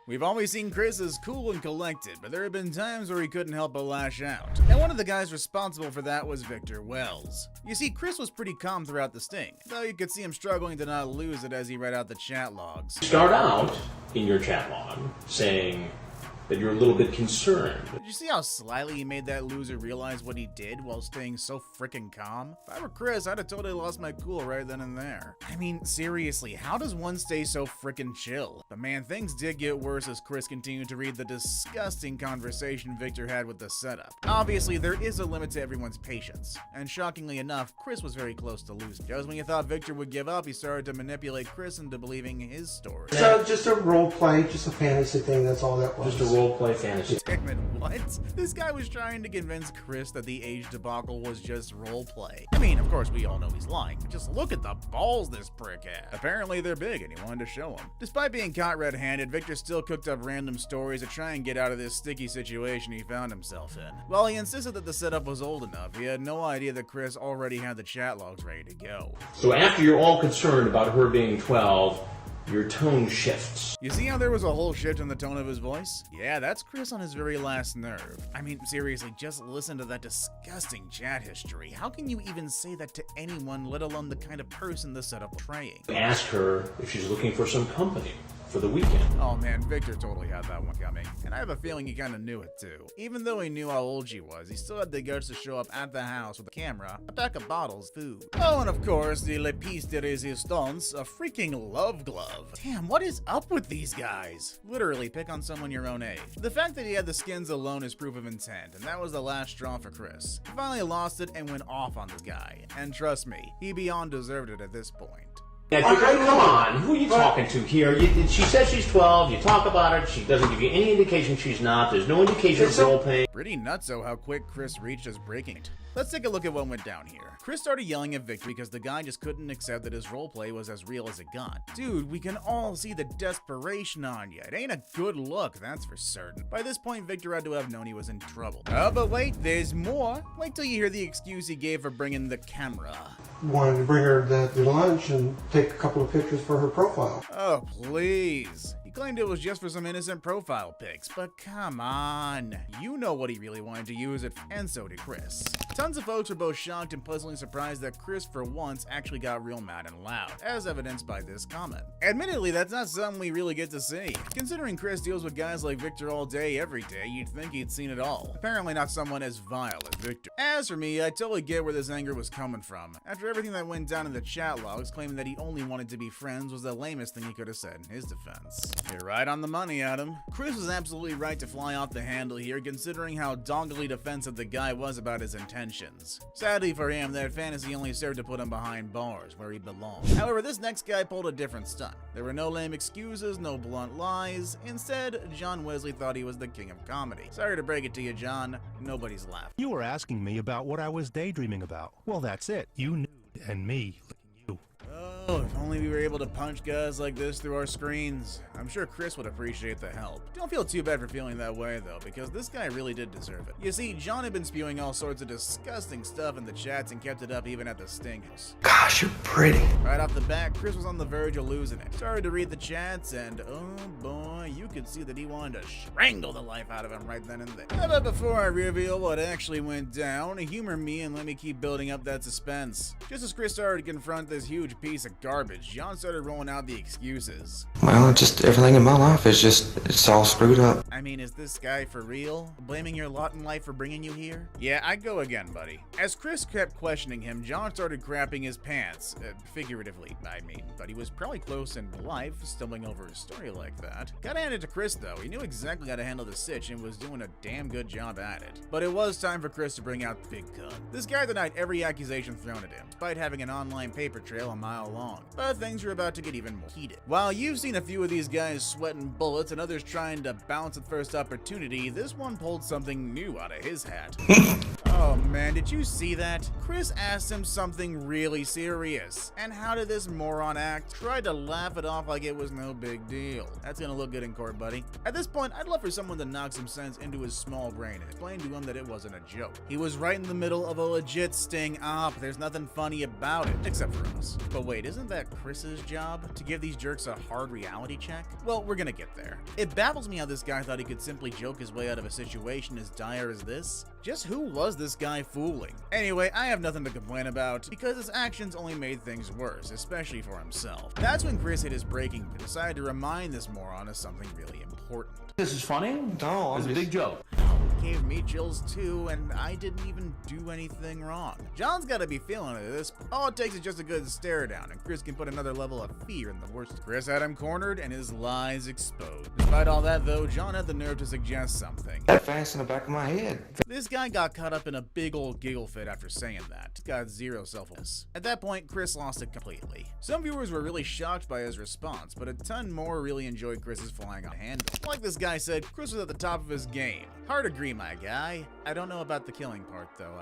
We've always seen Chris as cool and collected, but there have been times where he couldn't help but lash out. And one of the guys responsible for that was Victor Wells. You see, Chris was pretty calm throughout the sting, though you could see him struggling to not lose it as he read out the chat logs. Start out in your chat log saying that you're a little bit concerned. Did you see how slyly he made that loser realize what he did while staying so frickin' calm? If I were Chris, I'd have totally lost my cool right then and there. I mean, seriously, how does one stay so frickin' chill? But man, things did get worse as Chris continued to read the disgusting conversation Victor had with the setup. Obviously, there is a limit to everyone's patience, and shockingly enough, Chris was very close to losing. Just when you thought Victor would give up, he started to manipulate Chris into believing his story. So just a role play, just a fantasy thing, that's all that was. Just a role-play fantasy. Damn it, what? This guy was trying to convince Chris that the age debacle was just roleplay. I mean, of course, we all know he's lying, but just look at the balls this prick had. Apparently, they're big, and he wanted to show them. Despite being caught red-handed, Victor still cooked up random stories to try and get out of this sticky situation he found himself in. While he insisted that the setup was old enough, he had no idea that Chris already had the chat logs ready to go. So after you're all concerned about her being 12, your tone shifts. You see how there was a whole shift in the tone of his voice? Yeah, that's Chris on his very last nerve. I mean, seriously, just listen to that disgusting chat history. How can you even say that to anyone, let alone the kind of person the setup praying? Ask her if she's looking for some company for the weekend. Oh man, Victor totally had that one coming. And I have a feeling he kinda knew it too. Even though he knew how old she was, he still had the guts to show up at the house with a camera, a pack of bottles, food. Oh, and of course, the le piece de resistance, a freaking love glove. Damn, what is up with these guys? Literally, pick on someone your own age. The fact that he had the skins alone is proof of intent, and that was the last straw for Chris. He finally lost it and went off on this guy. And trust me, he beyond deserved it at this point. Now, come on, who are you talking to here? She says she's 12, you talk about her, she doesn't give you any indication she's not, there's no indication of role-playing. Pretty nutso how quick Chris reached his breaking it. Let's take a look at what went down here. Chris started yelling at Victor because the guy just couldn't accept that his roleplay was as real as it got. Dude, we can all see the desperation on you. It ain't a good look, that's for certain. By this point, Victor had to have known he was in trouble. Oh, but wait, there's more. Wait till you hear the excuse he gave for bringing the camera. Wanted to bring her to lunch and take a couple of pictures for her profile. Oh, please. He claimed it was just for some innocent profile pics, but come on. You know what he really wanted to use it for, and so did Chris. Tons of folks were both shocked and pleasantly surprised that Chris for once actually got real mad and loud, as evidenced by this comment. Admittedly, that's not something we really get to see. Considering Chris deals with guys like Victor all day, every day, you'd think he'd seen it all. Apparently not someone as vile as Victor. As for me, I totally get where this anger was coming from. After everything that went down in the chat logs, claiming that he only wanted to be friends was the lamest thing he could have said in his defense. You're right on the money, Adam. Chris was absolutely right to fly off the handle here, considering how doggedly defensive the guy was about his intentions. Sadly for him, that fantasy only served to put him behind bars, where he belonged. However, this next guy pulled a different stunt. There were no lame excuses, no blunt lies. Instead, John Wesley thought he was the king of comedy. Sorry to break it to you, John. Nobody's laughing. You were asking me about what I was daydreaming about. Well, that's it. You knew, and me licking you. Oh, if only we were able to punch guys like this through our screens. I'm sure Chris would appreciate the help. Don't feel too bad for feeling that way though, because this guy really did deserve it. You see, John had been spewing all sorts of disgusting stuff in the chats and kept it up even at the sting house. Gosh, you're pretty. Right off the bat, Chris was on the verge of losing it. Started to read the chats and oh boy, you could see that he wanted to strangle the life out of him right then and there. But before I reveal what actually went down, humor me and let me keep building up that suspense. Just as Chris started to confront this huge piece of garbage, John started rolling out the excuses. Well, just everything in my life is it's all screwed up. I mean, is this guy for real? Blaming your lot in life for bringing you here? Yeah, I'd go again, buddy. As Chris kept questioning him, John started crapping his pants. Figuratively, I mean, but he was probably close in life, stumbling over a story like that. Gotta hand it to Chris, though. He knew exactly how to handle the sitch and was doing a damn good job at it. But it was time for Chris to bring out the big gun. This guy denied every accusation thrown at him, despite having an online paper trail a mile long. But things were about to get even more heated. While you've seen a few of these guys sweating bullets and others trying to bounce at first opportunity, this one pulled something new out of his hat. Oh man, did you see that? Chris asked him something really serious. And how did this moron act? Tried to laugh it off like it was no big deal. That's gonna look good in court, buddy. At this point, I'd love for someone to knock some sense into his small brain and explain to him that it wasn't a joke. He was right in the middle of a legit sting op. There's nothing funny about it, except for us. But wait, isn't that Chris's job? To give these jerks a hard reality check? Well, we're gonna get there. It baffles me how this guy thought he could simply joke his way out of a situation as dire as this. Just who was this guy fooling? Anyway, I have nothing to complain about, because his actions only made things worse, especially for himself. That's when Chris hit his breaking point and decided to remind this moron of something really important. This is funny? No, It's a big joke. It gave me chills too, and I didn't even do anything wrong. John's gotta be feeling it at this point. All it takes is just a good stare down, and Chris can put another level of fear in the worst. Chris had him cornered, and his lies exposed. Despite all that though, John had the nerve to suggest something. that fast in the back of my head. This guy got caught up in a big old giggle fit after saying that. Got zero self-awareness. At that point, Chris lost it completely. Some viewers were really shocked by his response, but a ton more really enjoyed Chris's flying on handle. Like this guy said, Chris was at the top of his game. Hard agree, my guy. I don't know about the killing part though.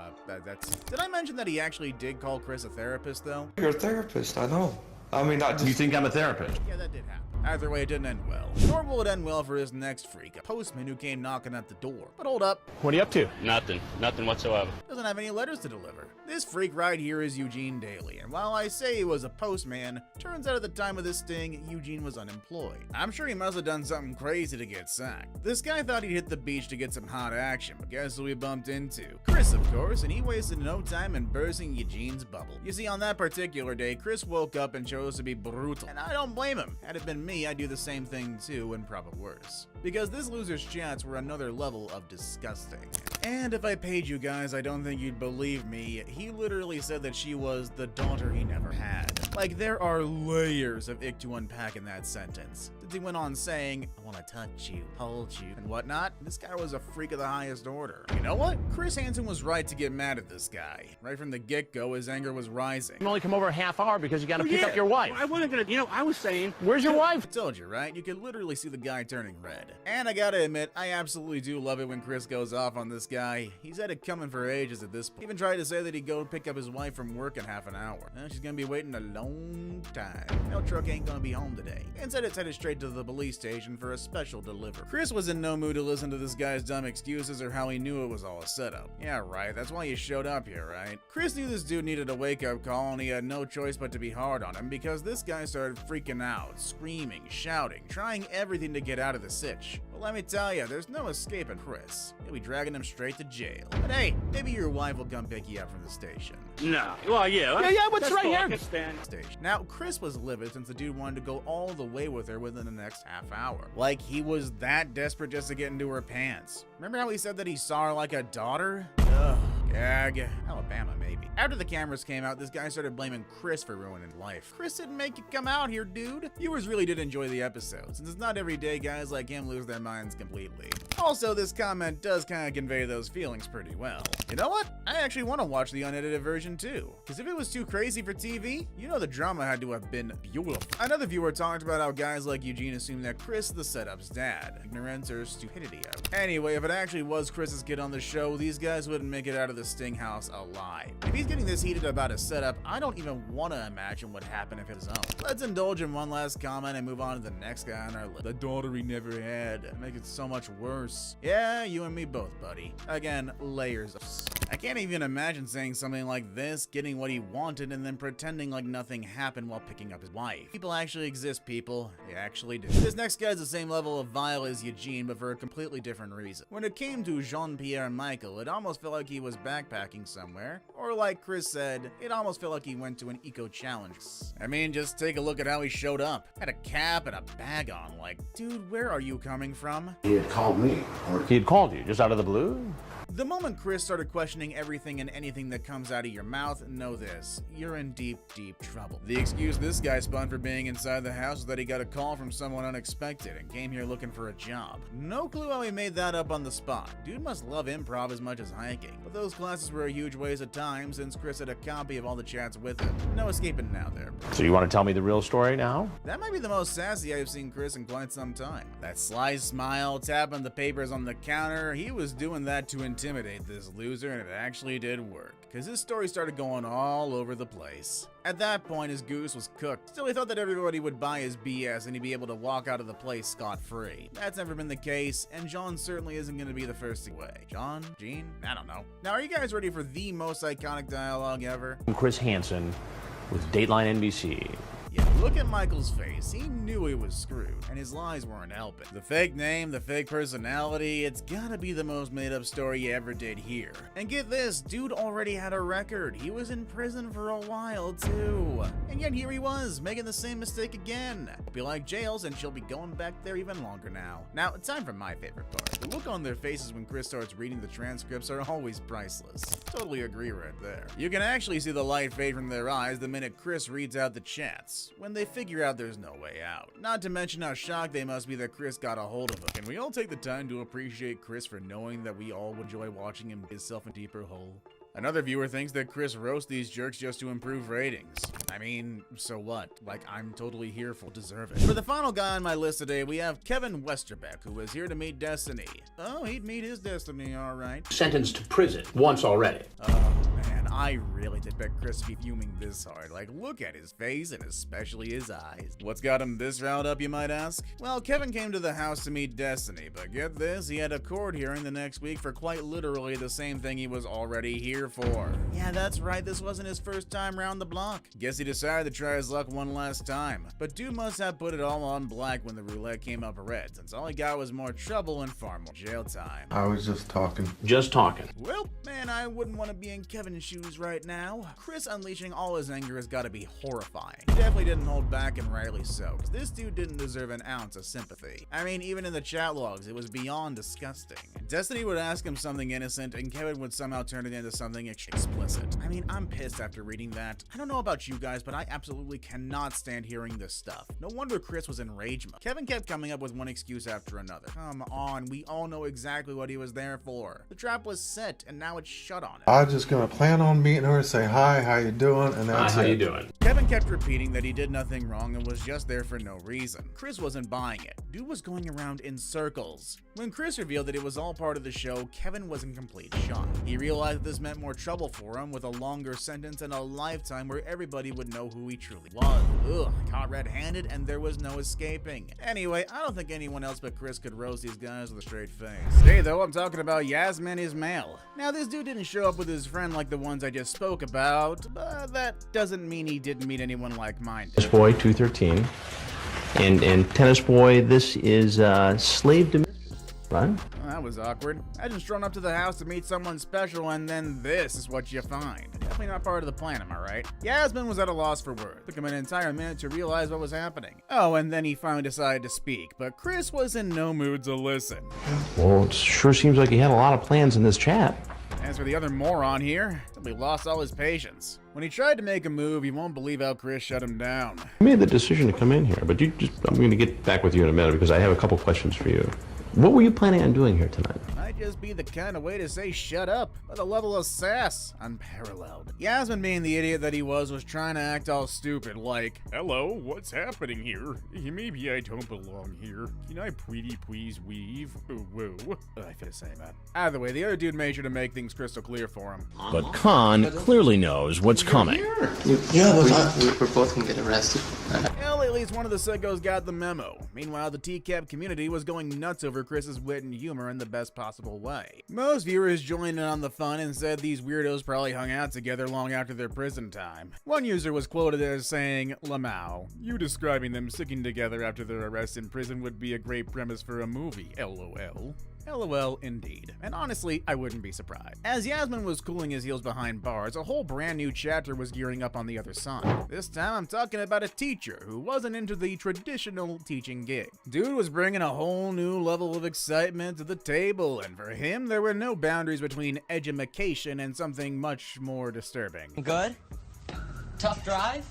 Did I mention that he actually did call Chris a therapist though? You're a therapist, I know. I mean, I You just... think I'm a therapist? Yeah, that did happen. Either way, it didn't end well. Nor will it end well for his next freak, a postman who came knocking at the door. But hold up, What are you up to? Nothing whatsoever. doesn't have any letters to deliver. This freak right here is Eugene Daly, and while I say he was a postman, turns out at the time of this sting, Eugene was unemployed. I'm sure he must have done something crazy to get sacked. This guy thought he'd hit the beach to get some hot action, but guess who we bumped into? Chris, of course, and he wasted no time in bursting Eugene's bubble. You see, on that particular day, Chris woke up and chose to be brutal, and I don't blame him. Had it been me, I'd do the same thing too, and probably worse. Because this loser's chats were another level of disgusting. And if I paid you guys, I don't think you'd believe me. He literally said that she was the daughter he never had. Like, there are layers of ick to unpack in that sentence. He went on saying, I want to touch you, hold you, and whatnot. This guy was a freak of the highest order. You know what? Chris Hansen was right to get mad at this guy. Right from the get-go, his anger was rising. You only come over a half hour because you gotta pick up your wife. I wasn't gonna, I was saying. Where's your wife? I told you, right? You could literally see the guy turning red. And I gotta admit, I absolutely do love it when Chris goes off on this guy. He's had it coming for ages at this point. He even tried to say that he'd go pick up his wife from work in half an hour. Well, she's gonna be waiting a long time. No truck ain't gonna be home today. Instead, it's headed straight to the police station for a special delivery. Chris was in no mood to listen to this guy's dumb excuses or how he knew it was all a setup. Yeah, right, that's why you showed up here, right? Chris knew this dude needed a wake-up call, and he had no choice but to be hard on him because this guy started freaking out, screaming, shouting, trying everything to get out of the sitch. But let me tell you, there's no escaping Chris. He'll be dragging him straight to jail. But hey, maybe your wife will come pick you up from the station. No. Well, yeah. Yeah, what's that's right cool. I here? can stand. Now, Chris was livid since the dude wanted to go all the way with her within the next half hour. Like he was that desperate just to get into her pants. Remember how he said that he saw her like a daughter? Ugh. Gag. Alabama, maybe. After the cameras came out, this guy started blaming Chris for ruining life. Chris didn't make you come out here, dude. Viewers really did enjoy the episode, since it's not every day guys like him lose their minds completely. Also, this comment does kind of convey those feelings pretty well. You know what? I actually want to watch the unedited version too, because if it was too crazy for TV, you know the drama had to have been beautiful. Another viewer talked about how guys like Eugene assume that Chris is the setup's dad. Ignorance or stupidity. Anyway, if it actually was Chris's kid on the show, these guys wouldn't make it out of the Sting house alive. If he's getting this heated about a setup, I don't even want to imagine what happened if it was his own. Let's indulge in one last comment and move on to the next guy on our list. The daughter he never had. Make it so much worse. Yeah, you and me both, buddy. Again, layers of... I can't even imagine saying something like this, getting what he wanted, and then pretending like nothing happened while picking up his wife. People actually exist, people. They actually do. This next guy's the same level of vile as Eugene, but for a completely different reason. When it came to Jean-Pierre Michael, it almost felt like he was backpacking somewhere. Or like Chris said, it almost felt like he went to an eco-challenge. I mean, just take a look at how he showed up. Had a cap and a bag on, like, dude, where are you coming from? He had called me. He had called you just out of the blue? The moment Chris started questioning everything and anything that comes out of your mouth, know this, you're in deep, deep trouble. The excuse this guy spun for being inside the house was that he got a call from someone unexpected and came here looking for a job. No clue how he made that up on the spot. Dude must love improv as much as hiking. But those classes were a huge waste of time since Chris had a copy of all the chats with him. No escaping now there, bro. So you want to tell me the real story now? That might be the most sassy I've seen Chris in quite some time. That sly smile, tapping the papers on the counter, he was doing that to intimidate this loser, and it actually did work, because his story started going all over the place. At that point, his goose was cooked. Still, he thought that everybody would buy his BS and he'd be able to walk out of the place scot-free. That's never been the case, and John certainly isn't going to be the first away. John? Gene? I don't know. Now, are you guys ready for the most iconic dialogue ever? Chris Hansen, with Dateline NBC. Yeah, look at Michael's face. He knew he was screwed, and his lies weren't helping. The fake name, the fake personality, it's gotta be the most made-up story you ever did here. And get this, dude already had a record. He was in prison for a while, too. And yet here he was, making the same mistake again. Hope you like jails, and she'll be going back there even longer now. Now, it's time for my favorite part. The look on their faces when Chris starts reading the transcripts are always priceless. Totally agree right there. You can actually see the light fade from their eyes the minute Chris reads out the chats, when they figure out there's no way out. Not to mention how shocked they must be that Chris got a hold of him. Can we all take the time to appreciate Chris for knowing that we all enjoy watching him dig himself a deeper hole? Another viewer thinks that Chris roasts these jerks just to improve ratings. I mean, so what? Like, I'm totally here for deserve it. For the final guy on my list today, we have Kevin Westerbeck, who is here to meet Destiny. Oh, he'd meet his destiny, alright. Sentenced to prison once already. Oh, man, I really did bet Chris to be fuming this hard. Like, look at his face and especially his eyes. What's got him this riled up, you might ask? Well, Kevin came to the house to meet Destiny, but get this, he had a court hearing the next week for quite literally the same thing he was already here for. Yeah, that's right, this wasn't his first time round the block. Guess he decided to try his luck one last time. But dude must have put it all on black when the roulette came up red, since all he got was more trouble and far more jail time. I was just talking. Just talking. Well, man, I wouldn't want to be in Kevin's shoes right now. Chris unleashing all his anger has got to be horrifying. He definitely didn't hold back, and rightly so, because this dude didn't deserve an ounce of sympathy. I mean, even in the chat logs, it was beyond disgusting. Destiny would ask him something innocent, and Kevin would somehow turn it into something explicit. I mean, I'm pissed after reading that. I don't know about you guys, but I absolutely cannot stand hearing this stuff. No wonder Chris was in rage mode. Kevin kept coming up with one excuse after another. Come on, we all know exactly what he was there for. The trap was set, and now it's shut on him. I was just gonna plan on meeting her, say hi, how you doing, and that's Hi, how it. you doing? Kevin kept repeating that he did nothing wrong and was just there for no reason. Chris wasn't buying it. Dude was going around in circles. When Chris revealed that it was all part of the show, Kevin was in complete shock. He realized that this meant more trouble for him, with a longer sentence and a lifetime where everybody would know who he truly was. Ugh, caught red-handed and there was no escaping. Anyway, I don't think anyone else but Chris could roast these guys with a straight face. Today though, I'm talking about Yasmin Ismail. Now this dude didn't show up with his friend like the ones I just spoke about, but that doesn't mean he didn't meet anyone like-minded. Tennis Boy 213. And Tennis Boy, this is Slave to right? Well, that was awkward. I just strolling up to the house to meet someone special, and then this is what you find. Definitely not part of the plan, am I right? Yasmin was at a loss for words. Took him an entire minute to realize what was happening. Oh, and then he finally decided to speak, but Chris was in no mood to listen. Well, it sure seems like he had a lot of plans in this chat. As for the other moron here, he lost all his patience. When he tried to make a move, you won't believe how Chris shut him down. I made the decision to come in here, but I'm going to get back with you in a minute because I have a couple questions for you. What were you planning on doing here tonight? Might just be the kind of way to say shut up, but the level of sass, unparalleled. Yasmin, being the idiot that he was trying to act all stupid, like, hello, what's happening here? Maybe I don't belong here. Can I pretty please weave? Whoa. I feel the same, man. Either way, the other dude made sure to make things crystal clear for him. But Khan clearly knows what's coming. Yeah, We're both gonna get arrested. Well, at least one of the sickos got the memo. Meanwhile, the TCAP community was going nuts over Chris's wit and humor in the best possible way. Most viewers joined in on the fun and said these weirdos probably hung out together long after their prison time. One user was quoted as saying, "Lamau, you describing them sticking together after their arrest in prison would be a great premise for a movie, LOL." LOL indeed. And honestly, I wouldn't be surprised. As Yasmin was cooling his heels behind bars, a whole brand new chapter was gearing up on the other side. This time I'm talking about a teacher who wasn't into the traditional teaching gig. Dude was bringing a whole new level of excitement to the table, and for him there were no boundaries between edumacation and something much more disturbing. Good? Tough drive?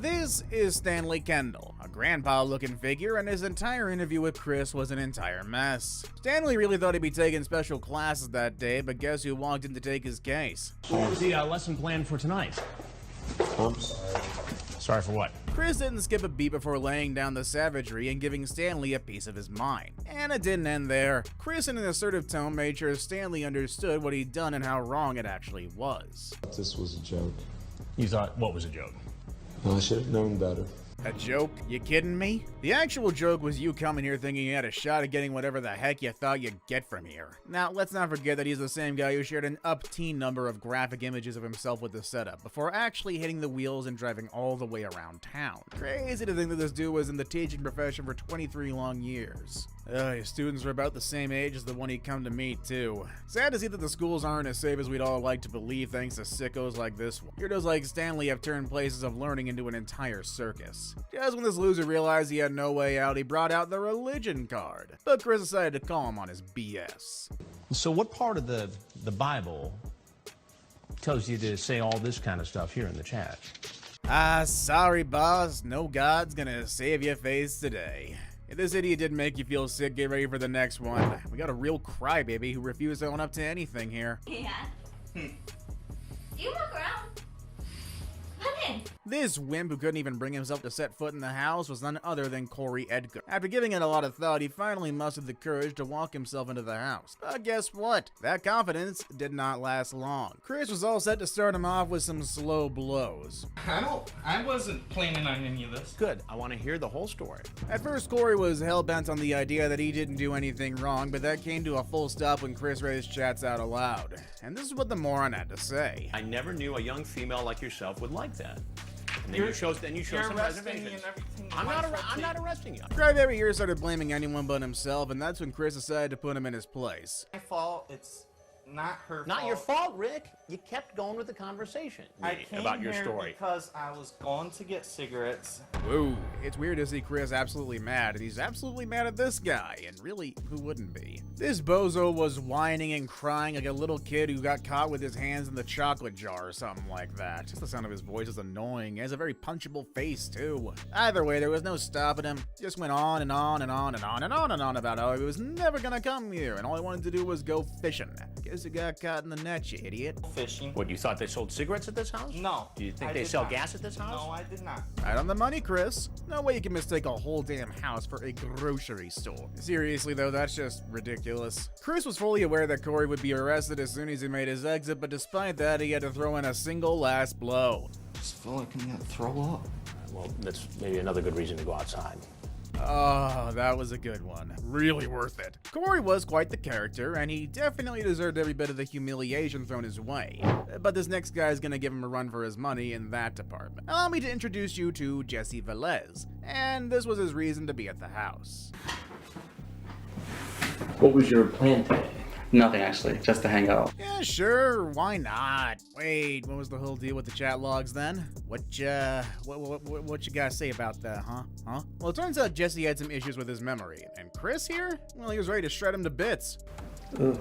This is Stanley Kendall, a grandpa-looking figure, and his entire interview with Chris was an entire mess. Stanley really thought he'd be taking special classes that day, but guess who walked in to take his case? What was the lesson plan for tonight? I'm sorry. Sorry for what? Chris didn't skip a beat before laying down the savagery and giving Stanley a piece of his mind. And it didn't end there. Chris, in an assertive tone, made sure Stanley understood what he'd done and how wrong it actually was. This was a joke. You thought what was a joke? I should have known better. A joke? You kidding me? The actual joke was you coming here thinking you had a shot at getting whatever the heck you thought you'd get from here. Now, let's not forget that he's the same guy who shared an up-teen number of graphic images of himself with the setup, before actually hitting the wheels and driving all the way around town. Crazy to think that this dude was in the teaching profession for 23 long years. His students are about the same age as the one he'd come to meet, too. Sad to see that the schools aren't as safe as we'd all like to believe thanks to sickos like this one. Weirdos like Stanley have turned places of learning into an entire circus. Just when this loser realized he had no way out, he brought out the religion card. But Chris decided to call him on his BS. So what part of the Bible tells you to say all this kind of stuff here in the chat? Sorry boss, no God's gonna save your face today. If this idiot didn't make you feel sick, get ready for the next one. We got a real crybaby who refused to own up to anything here. Yeah. Do you walk around? Come in. This wimp who couldn't even bring himself to set foot in the house was none other than Corey Edgar. After giving it a lot of thought, he finally mustered the courage to walk himself into the house. But guess what? That confidence did not last long. Chris was all set to start him off with some slow blows. I wasn't planning on any of this. Good. I want to hear the whole story. At first, Corey was hell-bent on the idea that he didn't do anything wrong, but that came to a full stop when Chris read his chats out aloud. And this is what the moron had to say. I never knew a young female like yourself would like that. And then you show some reservations. I'm not arresting you. Crybaby here started blaming anyone but himself, and that's when Chris decided to put him in his place. My fault. It's not her fault. Not your fault, Rick. You kept going with the conversation about your story. Because I was going to get cigarettes. Whoa, it's weird to see Chris absolutely mad, and he's absolutely mad at this guy, and really, who wouldn't be? This bozo was whining and crying like a little kid who got caught with his hands in the chocolate jar or something like that. Just the sound of his voice is annoying. He has a very punchable face, too. Either way, there was no stopping him. Just went on and on and on and on and on and on about how he was never gonna come here, and all he wanted to do was go fishing. Guess he got caught in the net, you idiot. Fishing. What, you thought they sold cigarettes at this house? No. Do you think they sell gas at this house? No, I did not. Right on the money, Chris. No way you can mistake a whole damn house for a grocery store. Seriously, though, that's just ridiculous. Chris was fully aware that Corey would be arrested as soon as he made his exit, but despite that, he had to throw in a single last blow. I just feel like I'm gonna throw up. Well, that's maybe another good reason to go outside. Oh, that was a good one. Really worth it. Corey was quite the character, and he definitely deserved every bit of the humiliation thrown his way. But this next guy is gonna give him a run for his money in that department. Allow me to introduce you to Jesse Velez, and this was his reason to be at the house. What was your plan today? Nothing, actually. Just to hang out. Yeah, sure, why not? Wait, what was the whole deal with the chat logs then? What you guys say about that, huh? Well, it turns out Jesse had some issues with his memory, and Chris here? Well, he was ready to shred him to bits. Ugh.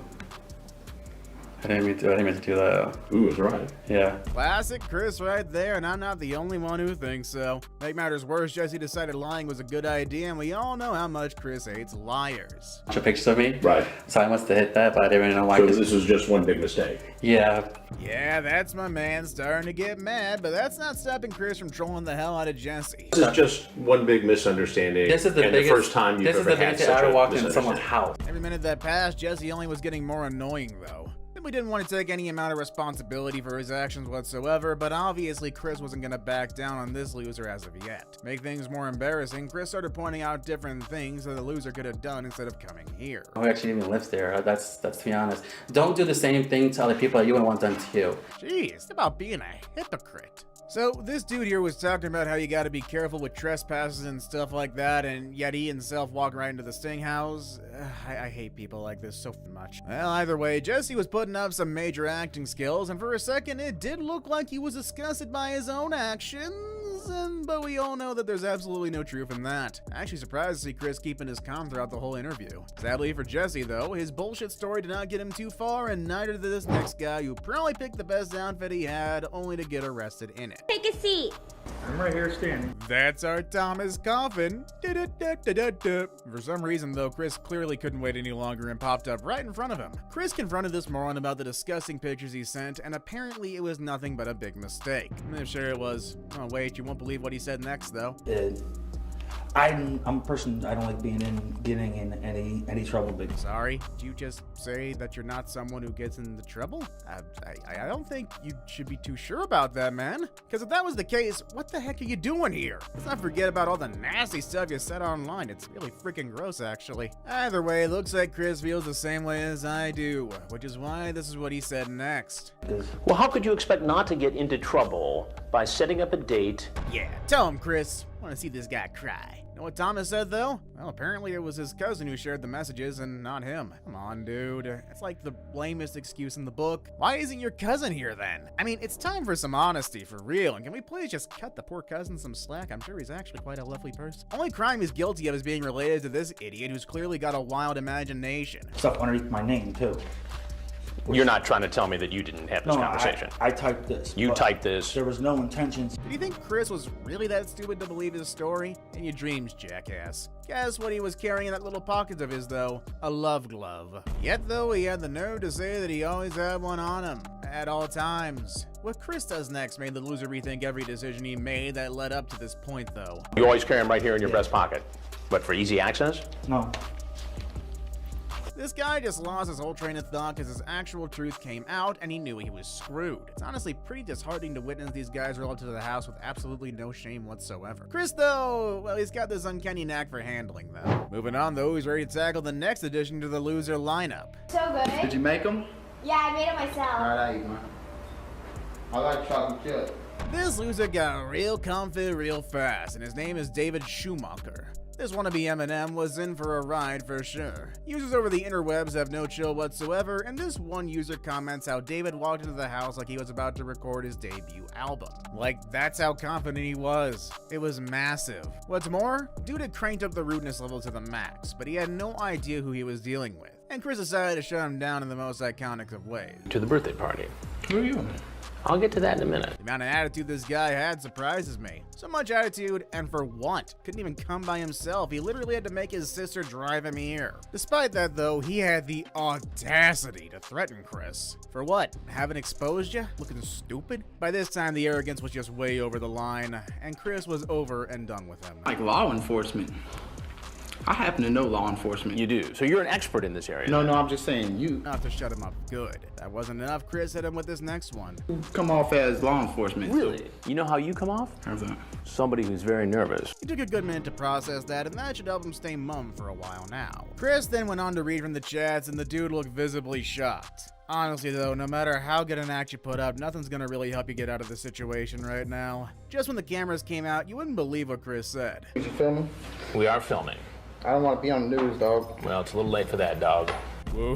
I didn't mean to do that. Ooh, was right. Yeah. Classic Chris right there, and I'm not the only one who thinks so. Make matters worse, Jesse decided lying was a good idea, and we all know how much Chris hates liars. Bunch of pictures of me. Right. So I must have hit that, but I didn't really know why. So this was just one big mistake. Yeah. Yeah, that's my man starting to get mad, but that's not stopping Chris from trolling the hell out of Jesse. This is just one big misunderstanding. This is the biggest. The first time you've ever had such I ever a walked into someone's house. Every minute that passed, Jesse only was getting more annoying, though. We didn't want to take any amount of responsibility for his actions whatsoever, but obviously Chris wasn't going to back down on this loser as of yet. To make things more embarrassing, Chris started pointing out different things that the loser could have done instead of coming here. Who actually even lives there? That's to be honest. Don't do the same thing to other people that you wouldn't want done to you. Jeez, it's about being a hypocrite. So this dude here was talking about how you gotta be careful with trespasses and stuff like that, and yet he himself walked right into the sting house. I hate people like this so much. Well, either way, Jesse was putting up some major acting skills, and for a second it did look like he was disgusted by his own actions, but we all know that there's absolutely no truth in that. Actually surprised to see Chris keeping his calm throughout the whole interview. Sadly for Jesse though, his bullshit story did not get him too far, and neither did this next guy who probably picked the best outfit he had only to get arrested in it. Take a seat. I'm right here standing. That's our Thomas Coffin. For some reason, though, Chris clearly couldn't wait any longer and popped up right in front of him. Chris confronted this moron about the disgusting pictures he sent, and apparently it was nothing but a big mistake. Sure it was. Oh wait, you won't believe what he said next, though. I'm a person, I don't like getting in any trouble. Big. Sorry, did you just say that you're not someone who gets into trouble? I don't think you should be too sure about that, man. Because if that was the case, what the heck are you doing here? Let's not forget about all the nasty stuff you said online. It's really freaking gross, actually. Either way, it looks like Chris feels the same way as I do, which is why this is what he said next. Well, how could you expect not to get into trouble by setting up a date? Yeah, tell him, Chris. I want to see this guy cry. Know what Thomas said, though? Well, apparently it was his cousin who shared the messages and not him. Come on, dude. It's like the lamest excuse in the book. Why isn't your cousin here, then? I mean, it's time for some honesty, for real. And can we please just cut the poor cousin some slack? I'm sure he's actually quite a lovely person. Only crime he's guilty of is being related to this idiot who's clearly got a wild imagination. Stuff underneath my name, too. You're not trying to tell me that you didn't have this conversation. I typed this. You typed this. There was no intentions. Do you think Chris was really that stupid to believe his story? In your dreams, jackass. Guess what he was carrying in that little pocket of his, though? A love glove. Yet, though, he had the nerve to say that he always had one on him. At all times. What Chris does next made the loser rethink every decision he made that led up to this point, though. You always carry them right here in your breast pocket. But for easy access? No. This guy just lost his whole train of thought because his actual truth came out and he knew he was screwed. It's honestly pretty disheartening to witness these guys roll up to the house with absolutely no shame whatsoever. Chris, though, well, he's got this uncanny knack for handling them. Moving on, though, he's ready to tackle the next addition to the loser lineup. So good. Did you make them? Yeah, I made it myself. Alright, I eat mine. I like chocolate chip. This loser got real comfy real fast, and his name is David Schumacher. This wannabe Eminem was in for a ride for sure. Users over the interwebs have no chill whatsoever, and this one user comments how David walked into the house like he was about to record his debut album. Like, that's how confident he was. It was massive. What's more, dude had cranked up the rudeness level to the max, but he had no idea who he was dealing with. And Chris decided to shut him down in the most iconic of ways. To the birthday party. Who are you? I'll get to that in a minute. The amount of attitude this guy had surprises me. So much attitude, and for what? Couldn't even come by himself. He literally had to make his sister drive him here. Despite that, though, he had the audacity to threaten Chris. For what? Haven't exposed you? Looking stupid? By this time, the arrogance was just way over the line, and Chris was over and done with him. Like law enforcement. I happen to know law enforcement. You do. So you're an expert in this area. No, I'm just saying you Not to shut him up good. That wasn't enough. Chris hit him with this next one. come off as law enforcement. Really? You know how you come off? How's that? Somebody who's very nervous. He took a good minute to process that, and that should help him stay mum for a while now. Chris then went on to read from the chats, and the dude looked visibly shocked. Honestly, though, no matter how good an act you put up, nothing's gonna really help you get out of the situation right now. Just when the cameras came out, you wouldn't believe what Chris said. Is you filming? We are filming. I don't want to be on the news, dog. Well, it's a little late for that, dog. Whoa,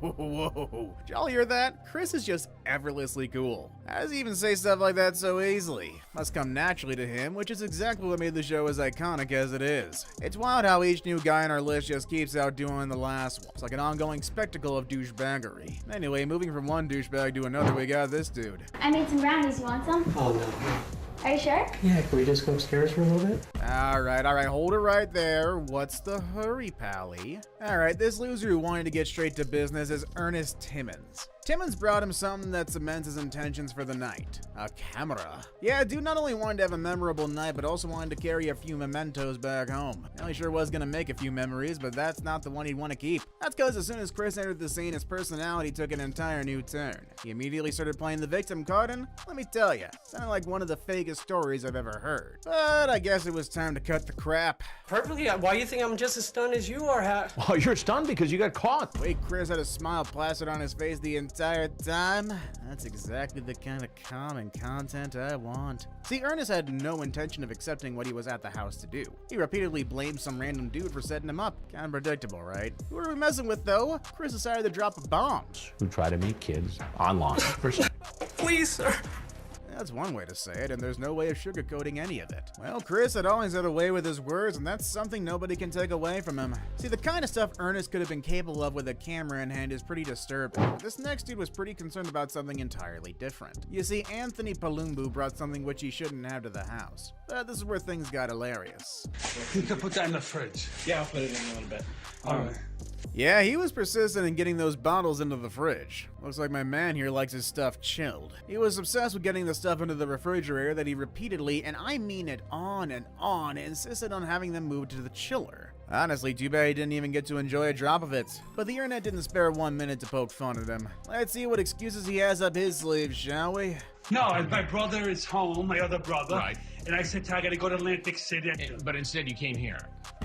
whoa. Did y'all hear that? Chris is just effortlessly cool. How does he even say stuff like that so easily? Must come naturally to him, which is exactly what made the show as iconic as it is. It's wild how each new guy on our list just keeps outdoing the last one. It's like an ongoing spectacle of douchebaggery. Anyway, moving from one douchebag to another, we got this dude. I made some brownies. You want some? Oh, no. Are you sure? Yeah, can we just go upstairs for a little bit? Alright, hold it right there. What's the hurry, pally? Alright, this loser who wanted to get straight to business is Ernest Timmons. Timmons brought him something that cements his intentions for the night. A camera. Yeah, dude not only wanted to have a memorable night, but also wanted to carry a few mementos back home. Well, he sure was gonna make a few memories, but that's not the one he'd want to keep. That's because as soon as Chris entered the scene, his personality took an entire new turn. He immediately started playing the victim card, and let me tell ya, sounded like one of the fakest stories I've ever heard. But I guess it was time to cut the crap. Perfectly. Why do you think I'm just as stunned as you are, Hat? Oh, you're stunned because you got caught. Wait, Chris had a smile plastered on his face the entire time? That's exactly the kind of calming content I want. See, Ernest had no intention of accepting what he was at the house to do. He repeatedly blamed some random dude for setting him up. Kinda predictable, right? Who are we messing with, though? Chris decided to drop a bomb. Who try to meet kids online. Please, sir. That's one way to say it, and there's no way of sugarcoating any of it. Well, Chris had always had a way with his words, and that's something nobody can take away from him. See, the kind of stuff Ernest could have been capable of with a camera in hand is pretty disturbing. But this next dude was pretty concerned about something entirely different. You see, Anthony Palumbo brought something which he shouldn't have to the house. But this is where things got hilarious. You can put that in the fridge. Yeah, I'll put it in a little bit. All right. Yeah, he was persistent in getting those bottles into the fridge. Looks like my man here likes his stuff chilled. He was obsessed with getting the stuff into the refrigerator that he repeatedly, and I mean it on and on, insisted on having them moved to the chiller. Honestly, too bad he didn't even get to enjoy a drop of it. But the internet didn't spare 1 minute to poke fun at him. Let's see what excuses he has up his sleeve, shall we? No, my brother is home, my other brother. Right. And I said, I gotta go to Atlantic City. But instead you came here.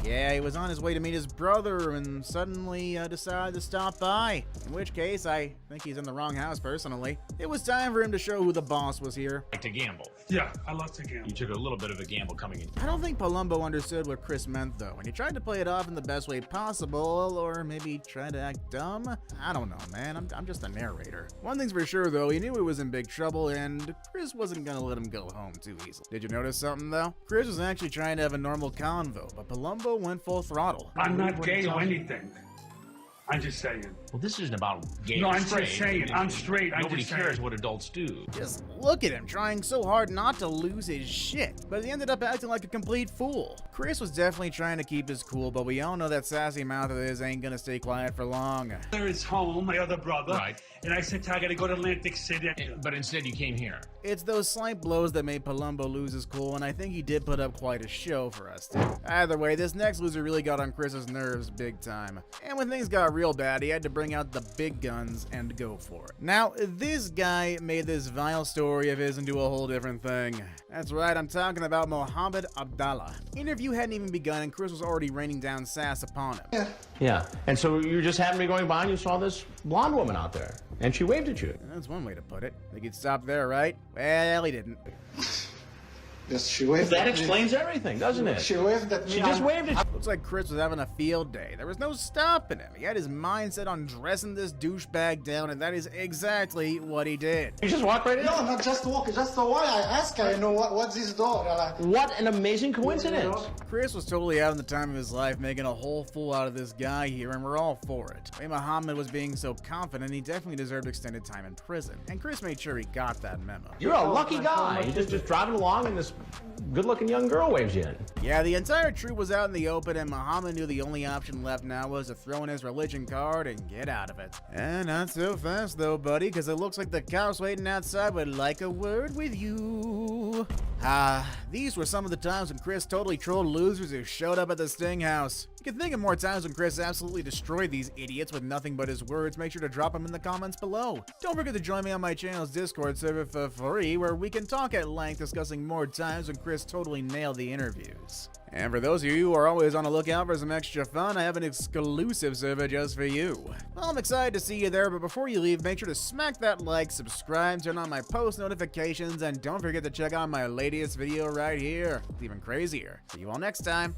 Yeah, he was on his way to meet his brother and suddenly decided to stop by. In which case, I think he's in the wrong house personally. It was time for him to show who the boss was here. Like to gamble. Yeah, I love to gamble. You took a little bit of a gamble coming in. I don't think Palumbo understood what Chris meant though, and he tried to play it off in the best way possible, or maybe try to act dumb? I don't know, man. I'm just a narrator. One thing's for sure though, he knew he was in big trouble, and Chris wasn't gonna let him go home too easily. Did you notice something though? Chris was actually trying to have a normal convo, but Palumbo went full throttle. I'm not gay or anything. I'm just saying. Well, this isn't about gay No, or I'm straight. just saying. I'm straight. I'm Nobody just cares saying. what adults do. Just look at him trying so hard not to lose his shit, but he ended up acting like a complete fool. Chris was definitely trying to keep his cool, but we all know that sassy mouth of his ain't gonna stay quiet for long. My brother is home, my other brother. Right. And I said, I gotta go to Atlantic City. But instead you came here. It's those slight blows that made Palumbo lose his cool, and I think he did put up quite a show for us too. Either way, this next loser really got on Chris's nerves big time. And when things got real bad, he had to bring out the big guns and go for it. Now, this guy made this vile story of his into a whole different thing. That's right, I'm talking about Mohammed Abdallah. Interview hadn't even begun and Chris was already raining down sass upon him. Yeah. And so you just happened to be going by and you saw this blonde woman out there. And she waved at you. That's one way to put it. Think he'd stop there, right? Well, he didn't. Yes, she waved That at me. explains everything, doesn't it? She waved at me. She just waved at you. Looks like Chris was having a field day. There was no stopping him. He had his mind set on dressing this douchebag down, and that is exactly what he did. You just walked right in? No, not just walk. Just why I asked her, what's this door? What an amazing coincidence. Chris was totally having the time of his life, making a whole fool out of this guy here, and we're all for it. The way Muhammad was being so confident, he definitely deserved extended time in prison, and Chris made sure he got that memo. You're a lucky guy. You're just driving along and this good-looking young girl waves you in. Yeah, the entire truth was out in the open, and Muhammad knew the only option left now was to throw in his religion card and get out of it. And not so fast though, buddy, because it looks like the cops waiting outside would like a word with you. These were some of the times when Chris totally trolled losers who showed up at the Sting House. You can think of more times when Chris absolutely destroyed these idiots with nothing but his words. Make sure to drop them in the comments below. Don't forget to join me on my channel's Discord server for free, where we can talk at length discussing more times when Chris totally nailed the interviews. And for those of you who are always on the lookout for some extra fun, I have an exclusive server just for you. Well, I'm excited to see you there, but before you leave, make sure to smack that like, subscribe, turn on my post notifications, and don't forget to check out my latest video right here. It's even crazier. See you all next time.